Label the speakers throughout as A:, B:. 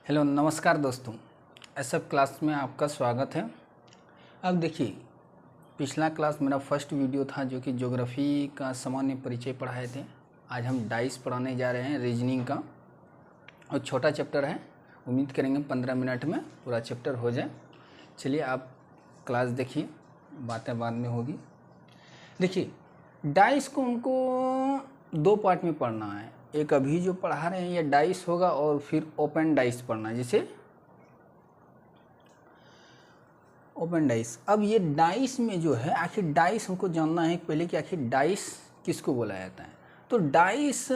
A: Hello नमस्कार दोस्तों, SF class में आपका स्वागत है। अब देखिए, पिछला क्लास मेरा फर्स्ट वीडियो था जो कि ज्योग्राफी का सामान्य परिचय पढ़ाए थे। आज हम डाइस पढ़ाने जा रहे हैं, रीजनिंग का, और छोटा चैप्टर है। उम्मीद करेंगे 15 मिनट में पूरा चैप्टर हो जाए। चलिए आप क्लास देखिए, बातें बाद में होगी। देखिए, डाइस को हमको दो पार्ट में पढ़ना है। एक अभी जो पढ़ा रहे हैं ये डाइस होगा, और फिर ओपन डाइस पढ़ना है, जैसे ओपन डाइस। अब ये डाइस में जो है, आखिर डाइस हमको जानना है पहले कि आखिर डाइस किसको बोला जाता है। तो डाइस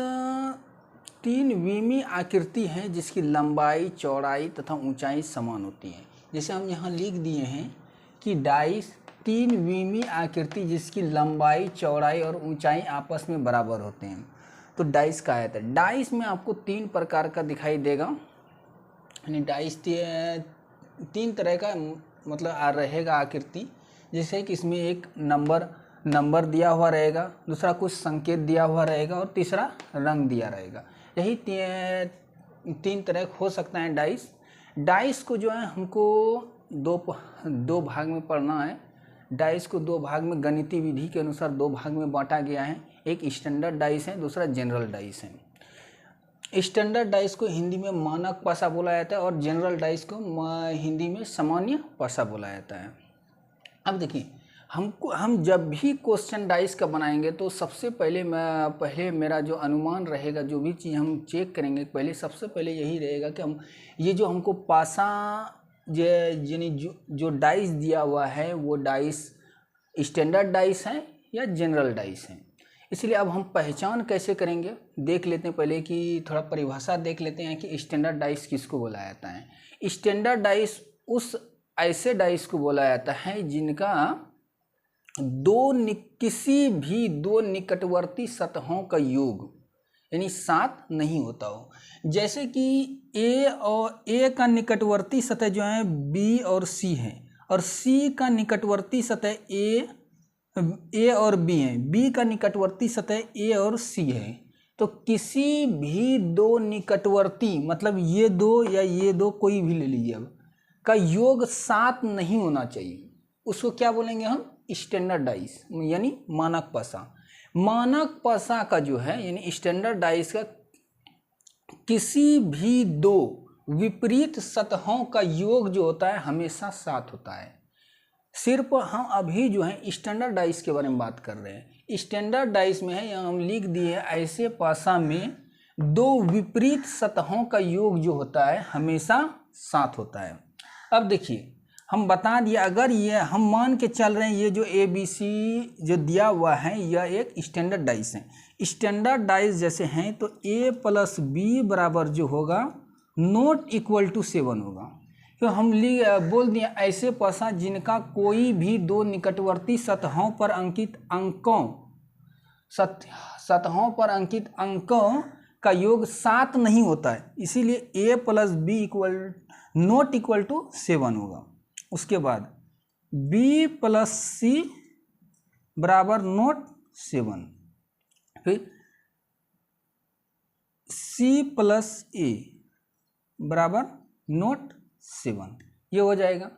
A: तीन विमीय आकृति है जिसकी लंबाई, चौड़ाई तथा ऊंचाई समान होती है। जैसे हम यहाँ लिख दिए हैं कि डाइस तीन विमीय आकृति जिसकी लंबाई, चौड़ाई और ऊंचाई आपस में बराबर होते हैं, तो डाइस कहा जाता है। डाइस में आपको तीन प्रकार का दिखाई देगा, यानी डाइस तीन तरह का मतलब रहेगा आकृति। जैसे कि इसमें एक नंबर दिया हुआ रहेगा, दूसरा कुछ संकेत दिया हुआ रहेगा, और तीसरा रंग दिया रहेगा। यही तीन तरह हो सकता है डाइस। डाइस को जो है हमको दो भाग में पढ़ना है। डाइस को दो भाग में गणितीय विधि के अनुसार दो भाग में बांटा गया है। एक स्टैंडर्ड डाइस है, दूसरा जनरल डाइस है। स्टैंडर्ड डाइस को हिंदी में मानक पासा बोला जाता है, और जनरल डाइस को हिंदी में सामान्य पासा बोला जाता है। अब देखिए, हम जब भी क्वेश्चन डाइस का बनाएंगे तो सबसे पहले मेरा जो अनुमान रहेगा, जो भी चीज़ हम चेक करेंगे पहले, सबसे पहले यही रहेगा कि हम ये जो हमको पासा यानी जो डाइस दिया हुआ है वो डाइस स्टैंडर्ड डाइस है या जनरल डाइस है। इसलिए अब हम पहचान कैसे करेंगे देख लेते हैं। पहले कि थोड़ा परिभाषा देख लेते हैं कि स्टैंडर्ड डाइस किसको बोला जाता है। स्टैंडर्ड डाइस उस ऐसे डाइस को बोला जाता है जिनका किसी भी दो निकटवर्ती सतहों का योग यानी 7 नहीं होता हो। जैसे कि ए का निकटवर्ती सतह जो है बी और सी है, और सी का निकटवर्ती सतह ए और बी है, बी का निकटवर्ती सतह ए और सी है। तो किसी भी दो निकटवर्ती, मतलब ये दो या ये दो, कोई भी ले लीजिए, अब का योग 7 नहीं होना चाहिए। उसको क्या बोलेंगे हम? स्टैंडर्ड डाइस, यानी मानक पासा। मानक पासा का जो है यानी स्टैंडर्ड डाइस का किसी भी दो विपरीत सतहों का योग जो होता है हमेशा 7 होता है। सिर्फ हम अभी जो है स्टैंडर्ड डाइस के बारे में बात कर रहे हैं। स्टैंडर्ड डाइस में है, यहाँ हम लिख दिए ऐसे पासा में दो विपरीत सतहों का योग जो होता है हमेशा 7 होता है। अब देखिए, हम बता दिए, अगर ये हम मान के चल रहे हैं ये जो ABC जो दिया हुआ है यह एक स्टैंडर्ड डाइस है। स्टैंडर्ड डाइस जैसे हैं तो A + B बराबर जो होगा नॉट इक्वल टू 7 होगा। तो हम बोल दिए ऐसे पासा जिनका कोई भी दो निकटवर्ती सतहों पर अंकित अंकों का योग 7 नहीं होता है, इसीलिए A + B not equal to 7 होगा। उसके बाद B + C बराबर नॉट 7, फिर C + A बराबर नॉट 7, ये हो जाएगा।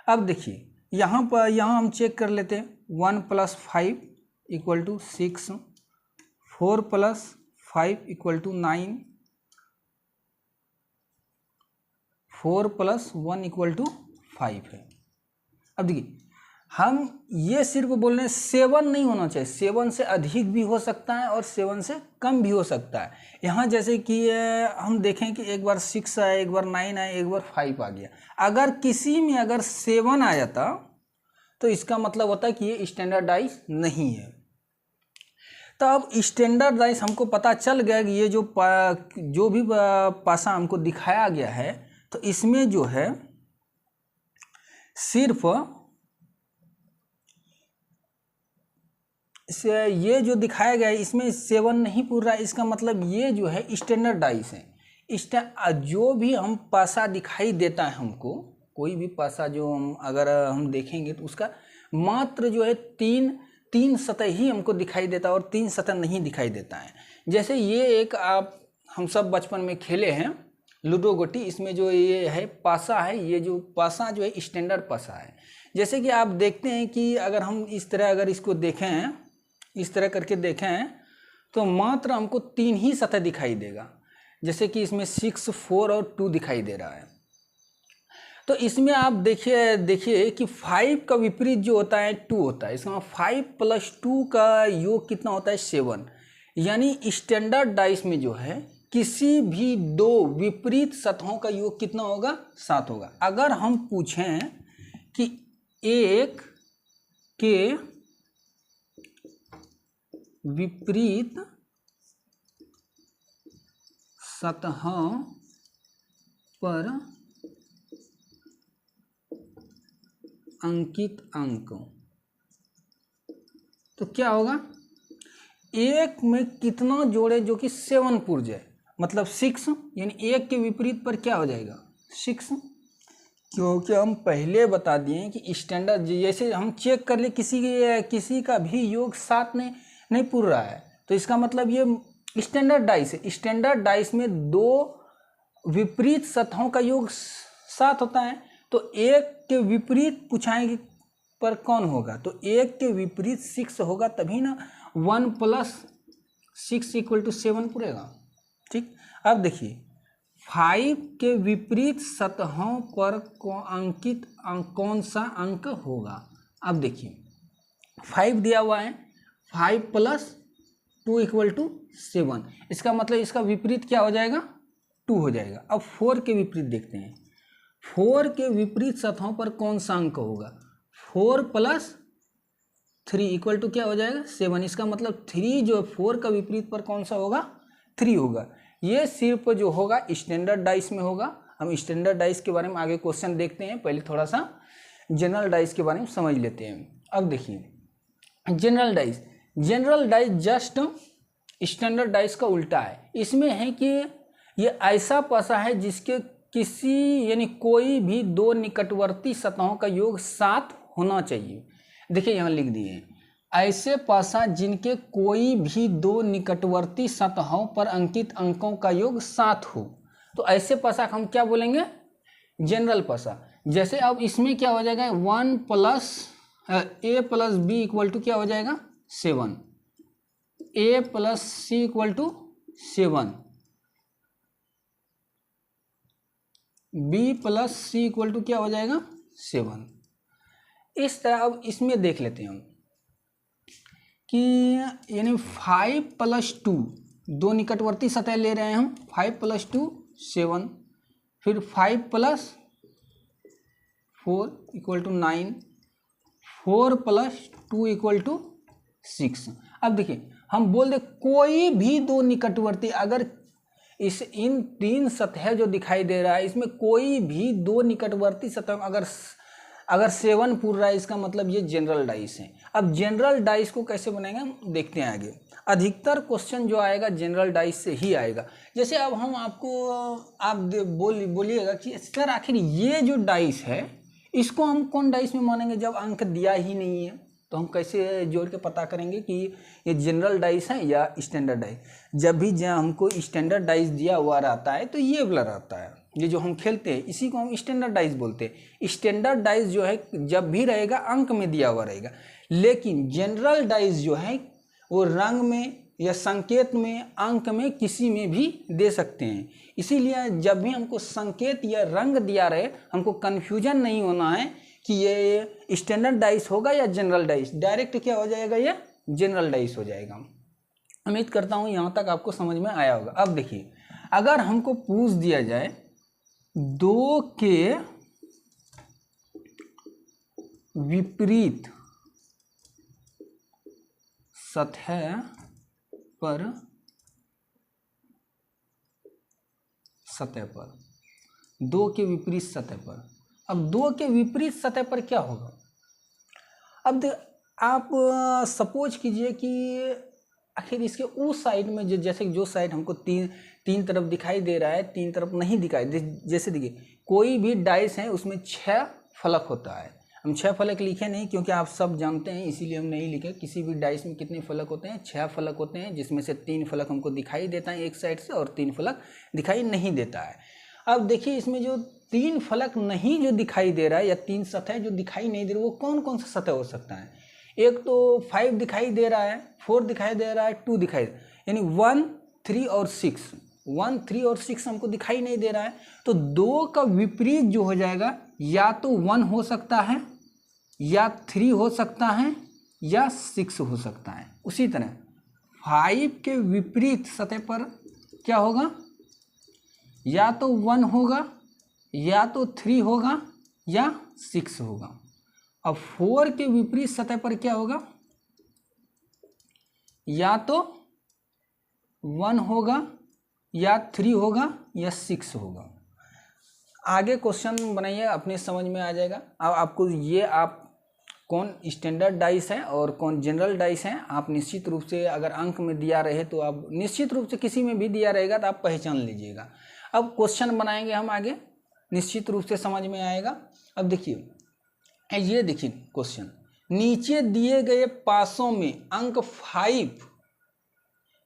A: अब देखिए, यहाँ हम चेक कर लेते हैं। 1 + 5 = 6, 4 + 5 = 9, 4 + 1 = 5 है। अब देखिए, हम ये सिर्फ बोल रहे हैं 7 नहीं होना चाहिए, 7 से अधिक भी हो सकता है और 7 से कम भी हो सकता है। यहाँ जैसे कि हम देखें कि एक बार 6 आया, एक बार 9 आया, एक बार 5 आ गया। अगर किसी में अगर 7 आ जाता तो इसका मतलब होता है कि ये स्टैंडर्ड डाइस नहीं है। तो अब स्टैंडर्ड डाइस हमको पता चल गया कि ये जो भी पासा हमको दिखाया गया है, तो इसमें जो है सिर्फ ये जो दिखाया गया है इसमें 7 नहीं पूर रहा है। इसका मतलब ये जो है स्टैंडर्ड डाइस है। जो भी हम पासा दिखाई देता है हमको, कोई भी पासा जो अगर हम देखेंगे तो उसका मात्र जो है तीन सतह ही हमको दिखाई देता है और 3 सतह नहीं दिखाई देता है। जैसे ये एक हम सब बचपन में खेले हैं, लूडो गोटी, इसमें जो ये है पासा है, ये जो पासा जो है स्टैंडर्ड पासा है। जैसे कि आप देखते हैं कि अगर हम इस तरह अगर इसको देखें, इस तरह करके देखें तो मात्र हमको 3 ही सतह दिखाई देगा। जैसे कि इसमें 6, 4 और 2 दिखाई दे रहा है। तो इसमें आप देखिए कि 5 का विपरीत जो होता है 2 होता है। इसमें 5 + 2 का योग कितना होता है 7। यानी स्टैंडर्ड डाइस में जो है किसी भी 2 विपरीत सतहों का योग कितना होगा 7 होगा। अगर हम पूछें कि एक के विपरीत सतहों पर अंकित अंक, तो क्या होगा, एक में कितना जोड़े जो कि 7 पुर्ज है, मतलब 6, यानी एक के विपरीत पर क्या हो जाएगा 6। क्योंकि हम पहले बता दिए कि स्टैंडर्ड, जैसे हम चेक कर ले किसी का भी योग 7 नहीं पुर रहा है, तो इसका मतलब ये स्टैंडर्ड डाइस है। स्टैंडर्ड डाइस में 2 विपरीत सतहों का योग 7 होता है। तो एक के विपरीत पूछाएंगे पर कौन होगा, तो एक के विपरीत 6 होगा, तभी ना 1 + 6 = 7 पुरेगा। ठीक, अब देखिए 5 के विपरीत सतहों पर अंकित कौन सा अंक होगा। अब देखिए 5 दिया हुआ है, 5 + 2 = 7, इसका मतलब इसका विपरीत क्या हो जाएगा 2 हो जाएगा। अब 4 के विपरीत देखते हैं, 4 के विपरीत सतहों पर कौन सा अंक होगा, 4 + 3 = क्या हो जाएगा 7, इसका मतलब 3 जो 4 का विपरीत पर कौन सा होगा 3 होगा। ये सिर्फ जो होगा स्टैंडर्ड डाइस में होगा। हम स्टैंडर्ड डाइस के बारे में आगे क्वेश्चन देखते हैं, पहले थोड़ा सा जनरल डाइस के बारे में समझ लेते हैं। अब देखिए general dice just standard dice का उल्टा है। इसमें है कि ये ऐसा पासा है जिसके किसी यानी कोई भी 2 निकटवर्ती सतहों का योग 7 होना चाहिए। देखिए यहाँ लिख दिए, ऐसे पासा जिनके कोई भी 2 निकटवर्ती सतहों पर अंकित अंकों का योग 7 हो, तो ऐसे पासा हम क्या बोलेंगे जनरल पासा। जैसे अब इसमें क्या हो जाएगा 1 + a + b = क्या हो जाएगा 7, a + c = 7, b + c = क्या हो जाएगा 7। इस तरह अब इसमें देख लेते हैं हम कि यानी 5 + 2 2 निकटवर्ती सतह ले रहे हैं हम, 5 + 2 7, फिर 5 + 4 = 9, 4 + 2 = 6। अब देखिए हम बोल दे कोई भी 2 निकटवर्ती, अगर इन 3 सतह जो दिखाई दे रहा है इसमें कोई भी 2 निकटवर्ती सतह अगर 7 पुर रहा है, इसका मतलब ये जनरल डाइस है। अब जनरल डाइस को कैसे बनाएंगे हम देखते हैं आगे। अधिकतर क्वेश्चन जो आएगा जनरल डाइस से ही आएगा। जैसे अब हम आपको आप बोलिएगा कि सर आखिर ये जो डाइस है इसको हम कौन डाइस में मानेंगे, जब अंक दिया ही नहीं है तो हम कैसे जोड़ के पता करेंगे कि ये जनरल डाइस है या स्टैंडर्ड डाइस। जब भी जहाँ हमको स्टैंडर्ड डाइस दिया हुआ रहता है तो ये वाला रहता है, ये जो हम खेलते हैं इसी को हम स्टैंडर्ड डाइस बोलते हैं। स्टैंडर्ड डाइस जो है जब भी रहेगा अंक में दिया हुआ रहेगा, लेकिन जनरल डाइस जो है वो रंग में या संकेत में, अंक में, किसी में भी दे सकते हैं। इसीलिए जब भी हमको संकेत या रंग दिया रहे हमको कन्फ्यूजन नहीं होना है कि ये स्टैंडर्ड डाइस होगा या जनरल डाइस, डायरेक्ट क्या हो जाएगा ये जनरल डाइस हो जाएगा। उम्मीद करता हूँ यहाँ तक आपको समझ में आया होगा। अब देखिए अगर हमको पूछ दिया जाए 2 के विपरीत सतह पर 2 के विपरीत सतह पर, अब 2 के विपरीत सतह पर क्या होगा। अब आप सपोज कीजिए कि आखिर इसके उस साइड में जैसे जो साइड हमको तीन तरफ दिखाई दे रहा है, 3 तरफ नहीं दिखाई दे। जैसे देखिए कोई भी डाइस है उसमें 6 फलक होता है। हम 6 फलक लिखे नहीं क्योंकि आप सब जानते हैं, इसीलिए हम नहीं लिखे। किसी भी डाइस में कितने फलक होते हैं 6 फलक होते हैं, जिसमें से 3 फलक हमको दिखाई देता है एक साइड से और 3 फलक दिखाई नहीं देता है। अब देखिए इसमें जो 3 फलक नहीं जो दिखाई दे रहा है या 3 सतह जो दिखाई नहीं दे रही, वो कौन कौन सा सतह हो सकता है? एक तो 5 दिखाई दे रहा है, 4 दिखाई दे रहा है, 2 दिखाई दे, यानी 1, 3 और 6, 1, 3 और 6 हमको दिखाई नहीं दे रहा है। तो 2 का विपरीत जो हो जाएगा, या तो 1 हो सकता है, या 3 हो सकता है, या 6 हो सकता है। उसी तरह 5 के विपरीत सतह पर क्या होगा? या तो 1 होगा, या तो 3 होगा, या 6 होगा। अब 4 के विपरीत सतह पर क्या होगा? या तो 1 होगा, या 3 होगा, या 6 होगा। आगे क्वेश्चन बनाइए, अपने समझ में आ जाएगा। अब आपको ये आप कौन स्टैंडर्ड डाइस है और कौन जनरल डाइस है, आप निश्चित रूप से अगर अंक में दिया रहे तो आप निश्चित रूप से किसी में भी दिया रहेगा तो आप पहचान लीजिएगा। अब क्वेश्चन बनाएंगे हम आगे, निश्चित रूप से समझ में आएगा। अब देखिए, ये देखिए क्वेश्चन, नीचे दिए गए पासों में अंक 5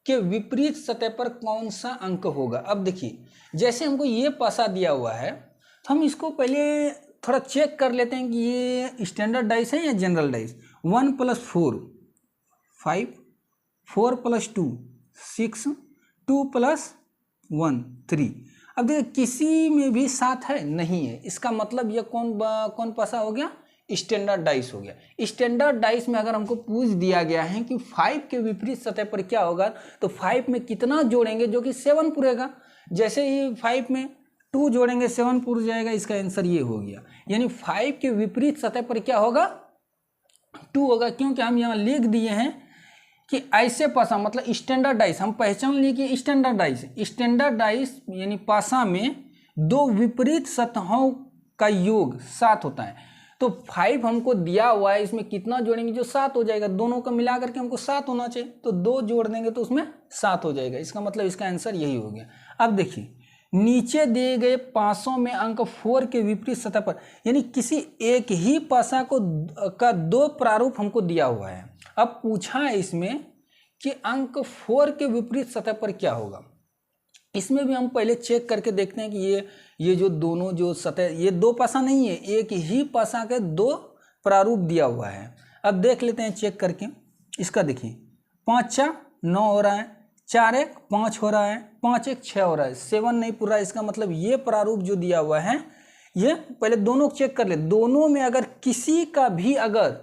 A: के विपरीत सतह पर कौन सा अंक होगा? अब देखिए, जैसे हमको ये पासा दिया हुआ है तो हम इसको पहले थोड़ा चेक कर लेते हैं कि ये स्टैंडर्ड डाइस है या जनरल डाइस। 1 + 4 5, 4 + 2 6, 2 + 1 3। अब देखिए किसी में भी 7 है, नहीं है, इसका मतलब ये कौन पासा हो गया? स्टैंडर्ड डाइस हो गया। स्टैंडर्ड डाइस में अगर हमको पूछ दिया गया है कि 5 के विपरीत सतह पर क्या होगा, तो 5 में कितना जोड़ेंगे जो कि 7 पुरेगा। जैसे ही 5 में 2 जोड़ेंगे 7 पुर जाएगा, इसका आंसर ये हो गया। यानी 5 के विपरीत सतह पर क्या होगा? 2 होगा, क्योंकि हम यहाँ लिख दिए हैं कि ऐसे पासा, मतलब स्टैंडर्ड डाइस, हम पहचान लिए कि स्टैंडर्ड डाइस, स्टैंडर्ड डाइस यानी पासा में 2 विपरीत सतहों का योग 7 होता है। तो 5 हमको दिया हुआ है, इसमें कितना जोड़ेंगे जो 7 हो जाएगा, दोनों का मिला करके हमको 7 होना चाहिए, तो 2 जोड़ देंगे तो उसमें 7 हो जाएगा। इसका मतलब इसका आंसर यही हो गया। अब देखिए, नीचे दिए गए पासों में अंक 4 के विपरीत सतह पर, यानी किसी एक ही पासा का 2 प्रारूप हमको दिया हुआ है। अब पूछा है इसमें कि अंक 4 के विपरीत सतह पर क्या होगा। इसमें भी हम पहले चेक करके देखते हैं कि ये जो दोनों जो सतह, ये 2 पासा नहीं है, एक ही पासा के 2 प्रारूप दिया हुआ है। अब देख लेते हैं चेक करके। इसका देखिए, 5 4 9 हो रहा है, 4 1 5 हो रहा है, 5 1 6 हो रहा है, 7 नहीं पूरा है। इसका मतलब ये प्रारूप जो दिया हुआ है, ये पहले दोनों चेक कर ले। दोनों में अगर किसी का भी अगर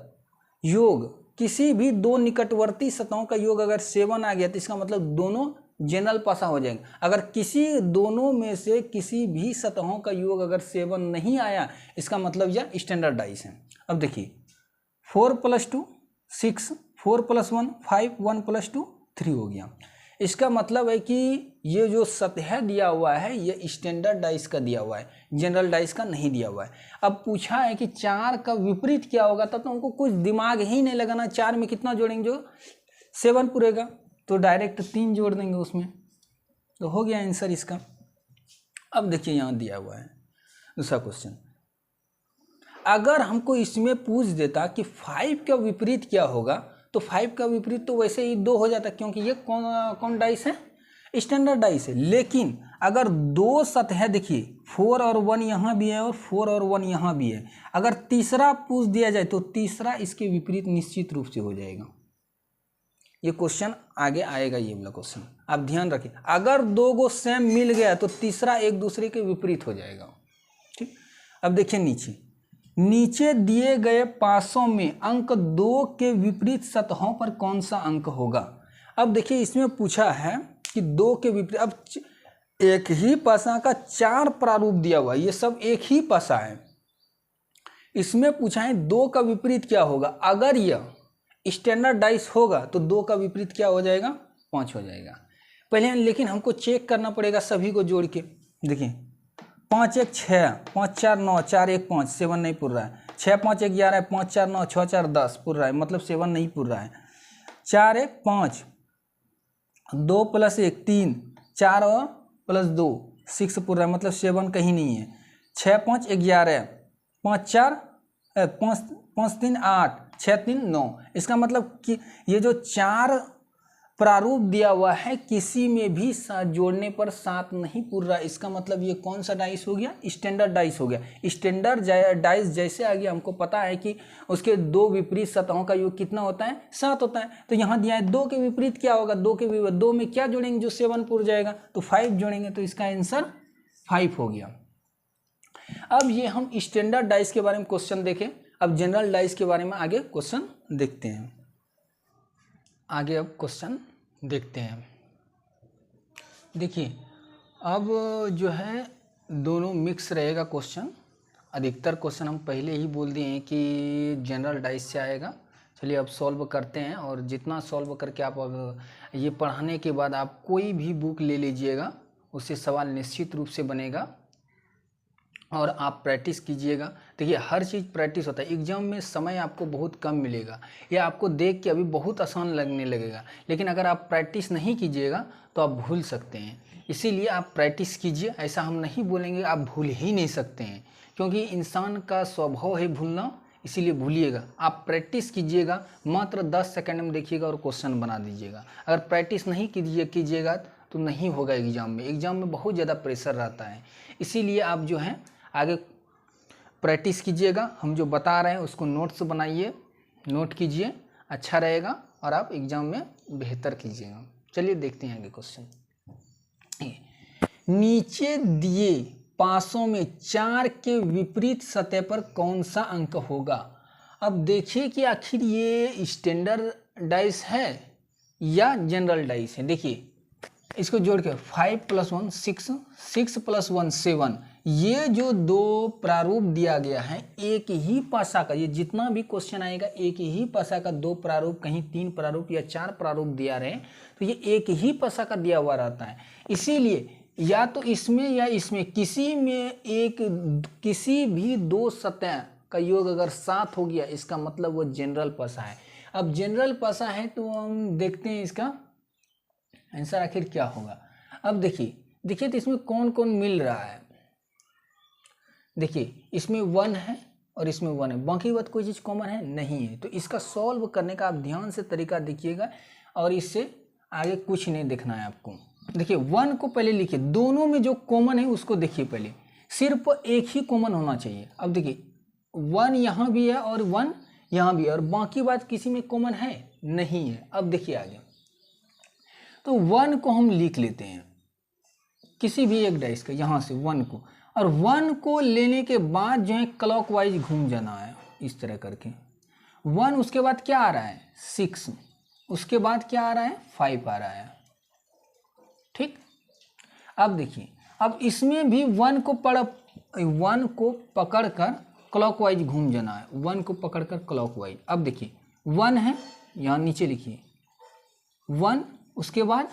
A: योग, किसी भी 2 निकटवर्ती सतहों का योग अगर 7 आ गया तो इसका मतलब दोनों जनरल पासा हो जाएंगे। अगर किसी दोनों में से किसी भी सतहों का योग अगर 7 नहीं आया, इसका मतलब यह स्टैंडर्ड डाइस है। अब देखिए, 4 + 2 6, 4 + 1 5, 1 + 2 3 हो गया। इसका मतलब है कि ये जो सतह दिया हुआ है ये स्टैंडर्ड डाइस का दिया हुआ है, जनरल डाइस का नहीं दिया हुआ है। अब पूछा है कि 4 का विपरीत क्या होगा, तब तो हमको कुछ दिमाग ही नहीं लगाना। 4 में कितना जोड़ेंगे जो 7 पुरेगा, तो डायरेक्ट 3 जोड़ देंगे उसमें, तो हो गया आंसर इसका। अब देखिए यहाँ दिया हुआ है दूसरा क्वेश्चन। अगर हमको इसमें पूछ देता कि 5 का विपरीत क्या होगा, तो 5 का विपरीत तो वैसे ही 2 हो जाता, क्योंकि ये कौन डाइस है? स्टैंडर्ड डाइस है। लेकिन अगर 2 सतह, देखिए 4 और 1 यहाँ भी है और 4 और 1 यहाँ भी है, अगर तीसरा पूछ दिया जाए तो तीसरा इसके विपरीत निश्चित रूप से हो जाएगा। ये क्वेश्चन आगे आएगा, ये वाला क्वेश्चन आप ध्यान रखिए। अगर 2 गो सेम मिल गया तो तीसरा एक दूसरे के विपरीत हो जाएगा। ठीक, अब देखिए नीचे दिए गए पासों में अंक 2 के विपरीत सतहों पर कौन सा अंक होगा। अब देखिए इसमें पूछा है कि 2 के विपरीत, अब एक ही पासा का 4 प्रारूप दिया हुआ है, ये सब एक ही पासा है। इसमें पूछा है 2 का विपरीत क्या होगा। अगर यह स्टैंडर्ड डाइस होगा तो 2 का विपरीत क्या हो जाएगा? 5 हो जाएगा पहले। लेकिन हमको चेक करना पड़ेगा सभी को जोड़ के। देखिए 5 1 6, 5 4 9, 4 1 5, 7 नहीं पुर रहा है। 6 5 11, 5 4 9, 6 4 10 पुर रहा है, मतलब 7 नहीं पुर रहा है। 4 1 5, 2 + 1 3, 4 और + 2 6 पुर रहा है, मतलब 7 कहीं नहीं है। 6 5 11, 5 4 5 3 8, 6 3 9। इसका मतलब कि ये जो 4 प्रारूप दिया हुआ है, किसी में भी सात जोड़ने पर सात नहीं पूर रहा, इसका मतलब ये कौन सा डाइस हो गया, स्टैंडर्ड डाइस हो गया। स्टैंडर्ड डाइस जैसे आ गया, हमको पता है कि उसके दो विपरीत सतहों का योग कितना होता है, 7 होता है। तो यहाँ दिया है 2 के विपरीत क्या होगा, 2 में क्या जोड़ेंगे जो 7 पूर जाएगा, तो 5 जोड़ेंगे, तो इसका आंसर 5 हो गया। अब ये हम स्टैंडर्ड डाइस के बारे में क्वेश्चन देखें। अब जनरल डाइस के बारे में आगे क्वेश्चन देखते हैं। आगे अब क्वेश्चन देखते हैं। देखिए अब जो है दोनों मिक्स रहेगा क्वेश्चन। अधिकतर क्वेश्चन हम पहले ही बोल दिए हैं कि जनरल डाइस से आएगा। चलिए अब सॉल्व करते हैं, और जितना सॉल्व करके आप अब ये पढ़ाने के बाद आप कोई भी बुक ले लीजिएगा, उससे सवाल निश्चित रूप से बनेगा और आप प्रैक्टिस कीजिएगा। देखिए हर चीज़ प्रैक्टिस होता है। एग्जाम में समय आपको बहुत कम मिलेगा, या आपको देख के अभी बहुत आसान लगने लगेगा, लेकिन अगर आप प्रैक्टिस नहीं कीजिएगा तो आप भूल सकते हैं। इसीलिए आप प्रैक्टिस कीजिए। ऐसा हम नहीं बोलेंगे आप भूल ही नहीं सकते हैं, क्योंकि इंसान का स्वभाव है भूलना, इसीलिए भूलिएगा। आप प्रैक्टिस कीजिएगा, मात्र 10 सेकंड में देखिएगा और क्वेश्चन बना दीजिएगा। अगर प्रैक्टिस नहीं कीजिएगा तो नहीं होगा एग्जाम में। एग्जाम में बहुत ज़्यादा प्रेशर रहता है, इसीलिए आप जो है आगे प्रैक्टिस कीजिएगा। हम जो बता रहे हैं उसको नोट्स बनाइए, नोट कीजिए, अच्छा रहेगा और आप एग्जाम में बेहतर कीजिएगा। चलिए देखते हैं आगे क्वेश्चन। नीचे दिए पासों में 4 के विपरीत सतह पर कौन सा अंक होगा। अब देखिए कि आखिर ये स्टैंडर्ड डाइस है या जनरल डाइस है। देखिए इसको जोड़ के 5 + 1 6, 6 + 1 7, ये जो दो प्रारूप दिया गया है एक ही पासा का, ये जितना भी क्वेश्चन आएगा एक ही पासा का 2 प्रारूप, कहीं 3 प्रारूप या 4 प्रारूप दिया रहे तो ये एक ही पासा का दिया हुआ रहता है। इसीलिए या तो इसमें या इसमें किसी भी 2 सतह का योग अगर 7 हो गया, इसका मतलब वो जनरल पासा है। अब जनरल पासा है तो हम देखते हैं इसका आंसर आखिर क्या होगा। अब देखिए तो इसमें कौन कौन मिल रहा है। देखिए इसमें 1 है और इसमें 1 है, बाकी बात कोई चीज़ कॉमन है नहीं है। तो इसका सॉल्व करने का आप ध्यान से तरीका देखिएगा, और इससे आगे कुछ नहीं देखना है आपको। देखिए 1 को पहले लिखिए, दोनों में जो कॉमन है उसको देखिए पहले, सिर्फ एक ही कॉमन होना चाहिए। अब देखिए 1 यहाँ भी है और 1 यहाँ भी है, और बाकी बात किसी में कॉमन है नहीं है। अब देखिए आगे, तो 1 को हम लिख लेते हैं किसी भी एक डाइस का, यहाँ से 1 को, और 1 को लेने के बाद जो है क्लॉकवाइज घूम जाना है इस तरह करके। 1 उसके बाद क्या आ रहा है 6, उसके बाद क्या आ रहा है 5 आ रहा है, ठीक। अब देखिए अब इसमें भी 1 को पकड़कर क्लॉकवाइज घूम जाना है, 1 को पकड़कर क्लॉकवाइज। अब देखिए 1 है, यहाँ नीचे लिखिए 1, उसके बाद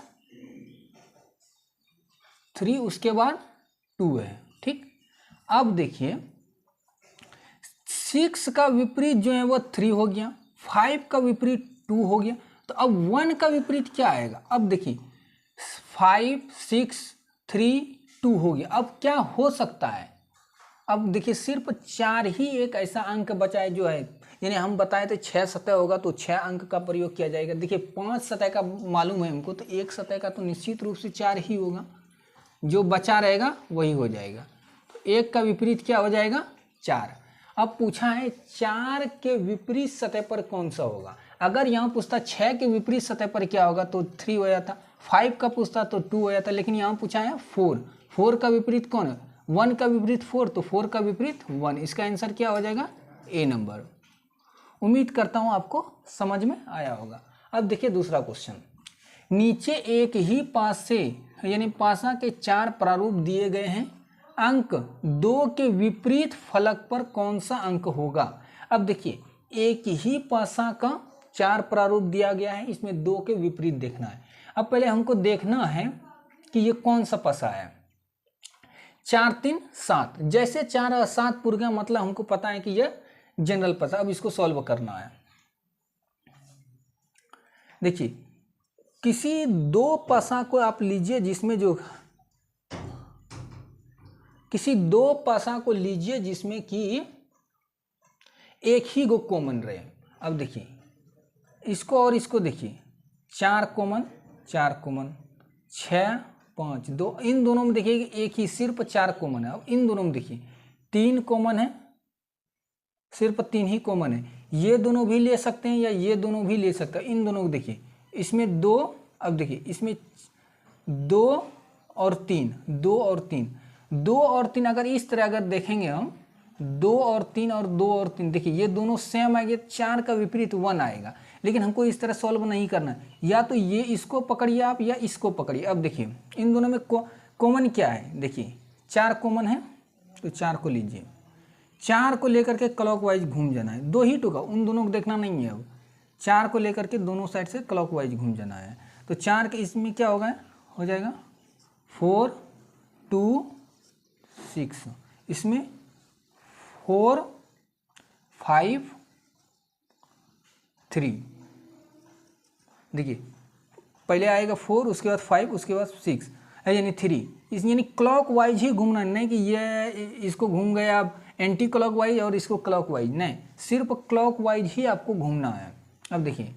A: 3, उसके बाद 2 है, ठीक। अब देखिए 6 का विपरीत जो है वो 3 हो गया, 5 का विपरीत 2 हो गया, तो अब 1 का विपरीत क्या आएगा। अब देखिए 5 6 3 2 हो गया। अब क्या हो सकता है, अब देखिए सिर्फ 4 ही एक ऐसा अंक बचा है जो है, यानी हम बताए थे 6 सतह होगा तो 6 अंक का प्रयोग किया जाएगा। देखिए 5 सतह का मालूम है हमको, तो एक सतह का तो निश्चित रूप से 4 ही होगा, जो बचा रहेगा वही हो जाएगा। तो 1 का विपरीत क्या हो जाएगा 4। अब पूछा है 4 के विपरीत सतह पर कौन सा होगा। अगर यहाँ पूछता 6 के विपरीत सतह पर क्या होगा तो 3 हो जाता, 5 का पूछता तो 2 हो जाता, लेकिन यहाँ पूछा है 4 का विपरीत कौन है, 1 का विपरीत 4, तो 4 का विपरीत 1। इसका आंसर क्या हो जाएगा ए नंबर। उम्मीद करता हूँ आपको समझ में आया होगा। अब देखिए दूसरा क्वेश्चन, नीचे एक ही पास से यानी पासा के 4 प्रारूप दिए गए हैं, अंक 2 के विपरीत फलक पर कौन सा अंक होगा। अब देखिए एक ही पासा का 4 प्रारूप दिया गया है, इसमें 2 के विपरीत देखना है। अब पहले हमको देखना है कि ये कौन सा पासा है। 4 3 7, जैसे 4 और 7 पूर गया मतलब हमको पता है कि ये जनरल पासा। अब इसको सॉल्व करना है। देखिए किसी 2 पासा को आप लीजिए जिसमें जो किसी 2 पासा को लीजिए जिसमें कि एक ही गो कॉमन रहे। अब देखिए इसको और इसको देखिए, 4 कॉमन 4 कॉमन, 6 5 2, इन दोनों में देखिए एक ही सिर्फ 4 कॉमन है। अब इन दोनों में देखिए 3 कॉमन है, सिर्फ 3 ही कॉमन है। ये दोनों भी ले सकते हैं या ये दोनों भी ले सकते हैं। इन दोनों को देखिए, इसमें 2, अब देखिए इसमें 2 और 3, 2 और 3, 2 और 3 अगर इस तरह अगर देखेंगे हम 2 और 3 और 2 और 3, देखिए ये दोनों सेम आएंगे, 4 का विपरीत 1 आएगा। लेकिन हमको इस तरह सॉल्व नहीं करना है, या तो ये इसको पकड़िए आप या इसको पकड़िए। अब देखिए इन दोनों में कॉमन क्या है, देखिए 4 कॉमन है तो 4 को लीजिए, 4 को लेकर के क्लॉकवाइज घूम जाना है। 2 ही टुका, उन दोनों को देखना नहीं है। अब 4 को लेकर के दोनों साइड से क्लॉकवाइज घूम जाना है। तो 4 के इसमें क्या होगा, हो जाएगा 4 2 6, इसमें 4 5 3, देखिए पहले आएगा 4, उसके बाद 5, उसके बाद 6, यानी 3। इस यानी क्लॉकवाइज ही घूमना, नहीं कि ये इसको घूम गया आप एंटी क्लॉकवाइज और इसको क्लॉकवाइज, नहीं, सिर्फ क्लॉकवाइज ही आपको घूमना है। अब देखिए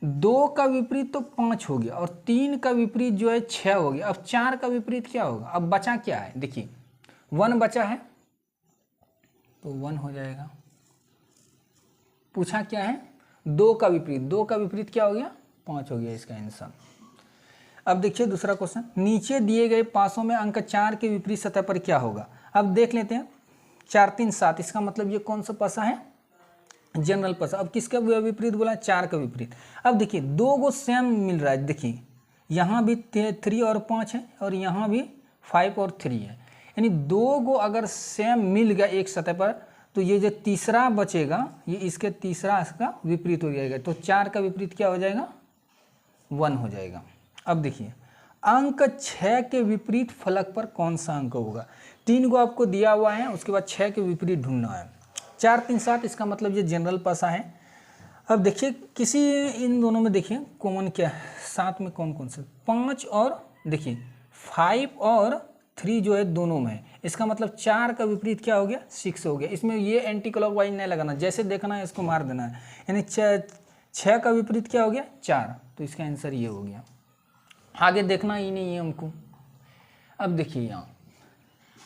A: 2 का विपरीत तो 5 हो गया और 3 का विपरीत जो है 6 हो गया। अब 4 का विपरीत क्या होगा, अब बचा क्या है, देखिए 1 बचा है तो 1 हो जाएगा। पूछा क्या है, 2 का विपरीत, 2 का विपरीत क्या हो गया, 5 हो गया इसका आंसर। अब देखिए दूसरा क्वेश्चन, नीचे दिए गए पासों में अंक 4 के विपरीत सतह पर क्या होगा। अब देख लेते हैं, 4 3 7, इसका मतलब ये कौन सा पासा है, जनरल पासा। अब किसका विपरीत बोला, 4 का विपरीत। अब देखिए 2 को सेम मिल रहा है, देखिए यहाँ भी 3 और 5 है और यहाँ भी 5 और 3 है, यानी 2 को अगर सेम मिल गया एक सतह पर तो ये जो तीसरा बचेगा ये इसके तीसरा इसका विपरीत हो जाएगा। तो 4 का विपरीत क्या हो जाएगा, 1 हो जाएगा। अब देखिए अंक 6 के विपरीत फलक पर कौन सा अंक होगा। 3 को आपको दिया हुआ है, उसके बाद 6 के विपरीत ढूंढना है। 4 3 7, इसका मतलब ये जनरल पासा है। अब देखिए किसी इन दोनों में देखिए कॉमन क्या है, 7 में कौन कौन से, 5 और देखिए 5 और 3 जो है दोनों में है। इसका मतलब 4 का विपरीत क्या हो गया, 6 हो गया। इसमें ये एंटी क्लॉकवाइज नहीं लगाना, जैसे देखना है इसको मार देना है। यानी 6 का विपरीत क्या हो गया, 4, तो इसका आंसर ये हो गया। आगे देखना ही नहीं है हमको। अब देखिए यहाँ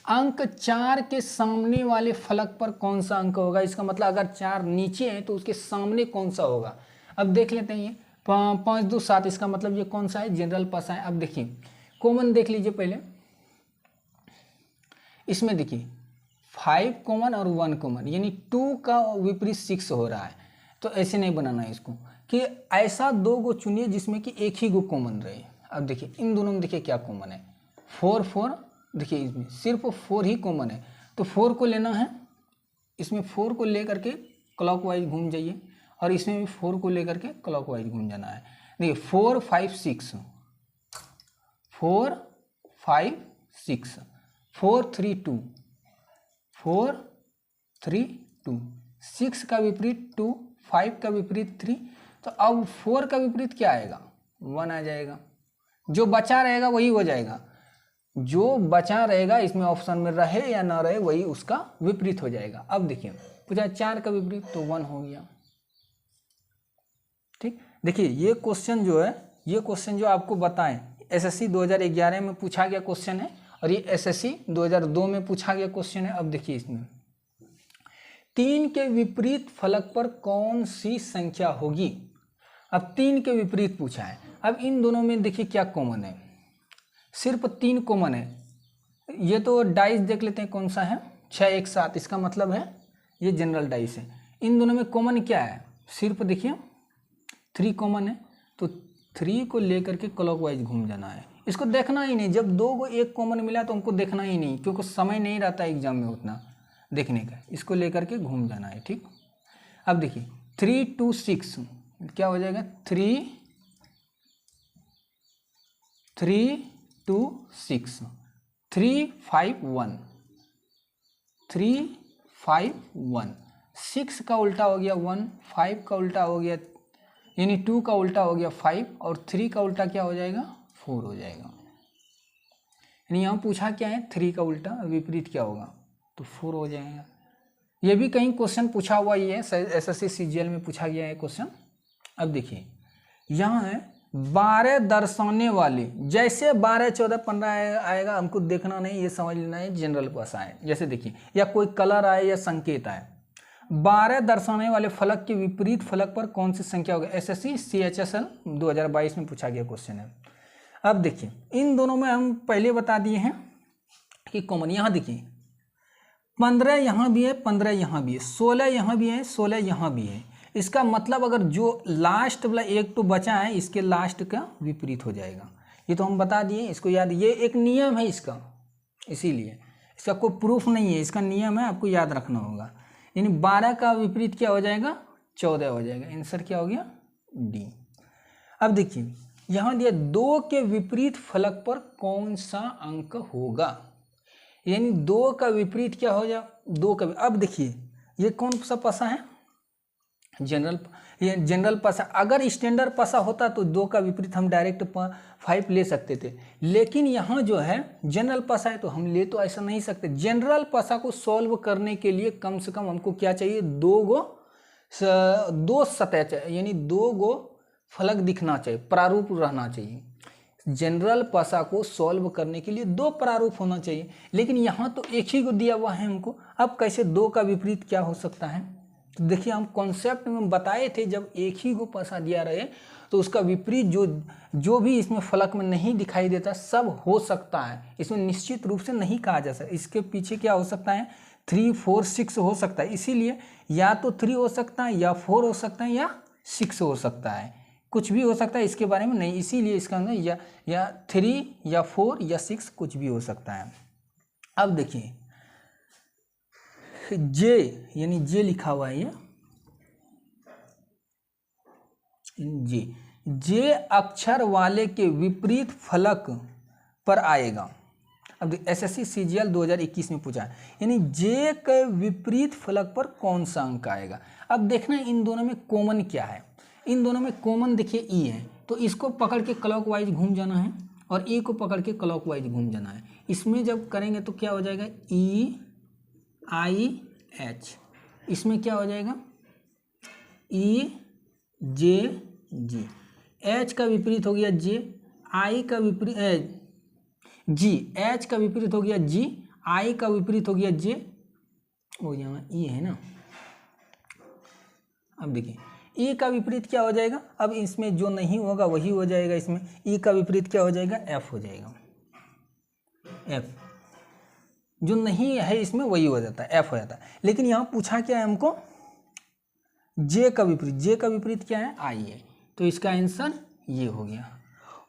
A: अंक 4 के सामने वाले फलक पर कौन सा अंक होगा, इसका मतलब अगर 4 नीचे है तो उसके सामने कौन सा होगा। अब देख लेते हैं, ये 5 2 7, इसका मतलब ये कौन सा है, जनरल पासा है। अब देखिए कॉमन देख लीजिए पहले, इसमें देखिए 5 कॉमन और 1 कॉमन, यानी 2 का विपरीत 6 हो रहा है। तो ऐसे नहीं बनाना है इसको, कि ऐसा 2 को चुनिए जिसमें कि एक ही को कॉमन रहे। अब देखिए इन दोनों में देखिए क्या कॉमन है, 4 4, देखिए इसमें सिर्फ 4 ही कॉमन है, तो 4 को लेना है। इसमें 4 को लेकर के क्लॉकवाइज घूम जाइए और इसमें भी 4 को लेकर के क्लॉकवाइज घूम जाना है। देखिए 4 5 6, 4 5 6, 4 3 2, 4 3 2, 6 का विपरीत 2, 5 का विपरीत 3, तो अब 4 का विपरीत क्या आएगा, 1 आ जाएगा। जो बचा रहेगा वही हो जाएगा, जो बचा रहेगा इसमें ऑप्शन में रहे या ना रहे वही उसका विपरीत हो जाएगा। अब देखिए पूछा 4 का विपरीत, तो 1 हो गया। ठीक, देखिए ये क्वेश्चन जो है, ये क्वेश्चन जो आपको बताएं एसएससी 2011 में पूछा गया क्वेश्चन है और ये एसएससी 2002 में पूछा गया क्वेश्चन है। अब देखिए इसमें 3 के विपरीत फलक पर कौन सी संख्या होगी। अब 3 के विपरीत पूछा है। अब इन दोनों में देखिए क्या कॉमन है, सिर्फ 3 कॉमन है। ये तो डाइस देख लेते हैं कौन सा है, 6 1 7, इसका मतलब है ये जनरल डाइस है। इन दोनों में कॉमन क्या है, सिर्फ देखिए 3 कॉमन है, तो 3 को लेकर के क्लॉकवाइज घूम जाना है। इसको देखना ही नहीं, जब 2 को 1 कॉमन मिला तो हमको देखना ही नहीं, क्योंकि समय नहीं रहता एग्जाम में उतना देखने का। इसको लेकर के घूम जाना है। ठीक, अब देखिए 3 2 6 क्या हो जाएगा, 3 2 6, 3 5 1, 3 5 1, 6 का उल्टा हो गया 1, 5 का उल्टा हो गया, यानी 2 का उल्टा हो गया 5 और 3 का उल्टा क्या हो जाएगा, 4 हो जाएगा। यानी यहाँ पूछा क्या है, 3 का उल्टा विपरीत क्या होगा, तो 4 हो जाएगा। ये भी कहीं क्वेश्चन पूछा हुआ ही है, एसएससी सीजीएल में पूछा गया है क्वेश्चन। अब देखिए यहाँ है 12 दर्शाने वाली, जैसे 12, 14, 15 आएगा हमको देखना नहीं, ये समझ लेना है जनरल पास आए। जैसे देखिए, या कोई कलर आए या संकेत आए, 12 दर्शाने वाले फलक के विपरीत फलक पर कौन सी संख्या होगी। एसएससी CHSL 2022 में पूछा गया क्वेश्चन है। अब देखिए, इन दोनों में हम पहले बता दिए हैं कि कॉमन। यहाँ देखिए 15 यहाँ भी है, 15 यहाँ भी है, 16 यहाँ भी है, 16 यहाँ भी है। इसका मतलब अगर जो लास्ट वाला एक तो बचा है, इसके लास्ट का विपरीत हो जाएगा। ये तो हम बता दिए, इसको याद, ये एक नियम है इसका, इसीलिए इसका कोई प्रूफ नहीं है, इसका नियम है, आपको याद रखना होगा। यानी 12 का विपरीत क्या हो जाएगा, 14 हो जाएगा। आंसर क्या हो गया, डी। अब देखिए यहाँ दिया 2 के विपरीत फलक पर कौन सा अंक होगा। यानी 2 का विपरीत क्या हो जाए, 2 का। अब देखिए ये कौन सा पासा है, जनरल। ये जनरल पासा। अगर स्टैंडर्ड पासा होता तो 2 का विपरीत हम डायरेक्ट 5 ले सकते थे, लेकिन यहाँ जो है जनरल पासा है तो हम ले तो ऐसा नहीं सकते। जनरल पासा को सॉल्व करने के लिए कम से कम हमको क्या चाहिए, 2 सतह चाहिए, यानी 2 फलक दिखना चाहिए, प्रारूप रहना चाहिए। जनरल पासा को सॉल्व करने के लिए 2 प्रारूप होना चाहिए, लेकिन यहाँ तो एक ही को दिया हुआ है हमको। अब कैसे 2 का विपरीत क्या हो सकता है, तो देखिए हम कॉन्सेप्ट में बताए थे, जब एक ही को पासा दिया रहे तो उसका विपरीत जो भी इसमें फलक में नहीं दिखाई देता सब हो सकता है। इसमें निश्चित रूप से नहीं कहा जा सकता। इसके पीछे क्या हो सकता है, 3, 4, 6 हो सकता है। इसीलिए या तो 3 हो सकता है, या 4 हो सकता है, या 6 हो सकता है, कुछ भी हो सकता है, इसके बारे में नहीं। इसीलिए इसका अंदर या 3 या 4 या 6 कुछ भी हो सकता है। अब देखिए जे, यानी जे लिखा हुआ है, ये जे अक्षर वाले के विपरीत फलक पर आएगा। अब एसएससी CGL 2021 में पूछा है, यानी जे के विपरीत फलक पर कौन सा अंक आएगा। अब देखना इन दोनों में कॉमन क्या है। इन दोनों में कॉमन देखिए ई है, तो इसको पकड़ के क्लॉकवाइज घूम जाना है, और ई को पकड़ के क्लॉकवाइज घूम जाना है। इसमें जब करेंगे तो क्या हो जाएगा, EIH। इसमें क्या हो जाएगा, EJG। H का विपरीत हो गया J, I का विपरीत G, H का विपरीत हो गया G, I का विपरीत हो गया J, वो यहाँ E है ना। अब देखिए E का विपरीत क्या हो जाएगा, अब इसमें जो नहीं होगा वही हो जाएगा। इसमें E का विपरीत क्या हो जाएगा, F हो जाएगा। F जो नहीं है इसमें वही हो जाता है, F हो जाता है। लेकिन यहाँ पूछा क्या है हमको, J का विपरीत। J का विपरीत क्या है, I है, तो इसका आंसर ये हो गया।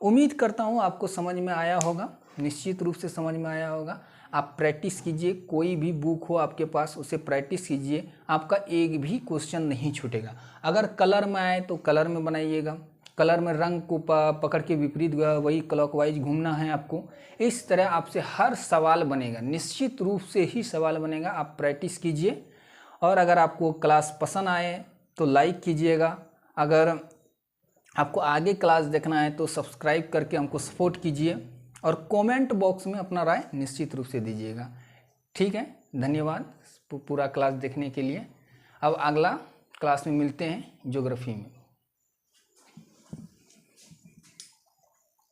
A: उम्मीद करता हूँ आपको समझ में आया होगा, निश्चित रूप से समझ में आया होगा। आप प्रैक्टिस कीजिए, कोई भी बुक हो आपके पास उसे प्रैक्टिस कीजिए, आपका एक भी क्वेश्चन नहीं छूटेगा। अगर कलर में आए तो कलर में बनाइएगा, कलर में रंग को पकड़ के विपरीत वही क्लॉकवाइज घूमना है आपको। इस तरह आपसे हर सवाल बनेगा, निश्चित रूप से ही सवाल बनेगा। आप प्रैक्टिस कीजिए, और अगर आपको क्लास पसंद आए तो लाइक कीजिएगा। अगर आपको आगे क्लास देखना है तो सब्सक्राइब करके हमको सपोर्ट कीजिए, और कमेंट बॉक्स में अपना राय निश्चित रूप से दीजिएगा। ठीक है, धन्यवाद पूरा क्लास देखने के लिए। अब अगला क्लास में मिलते हैं ज्योग्राफी में।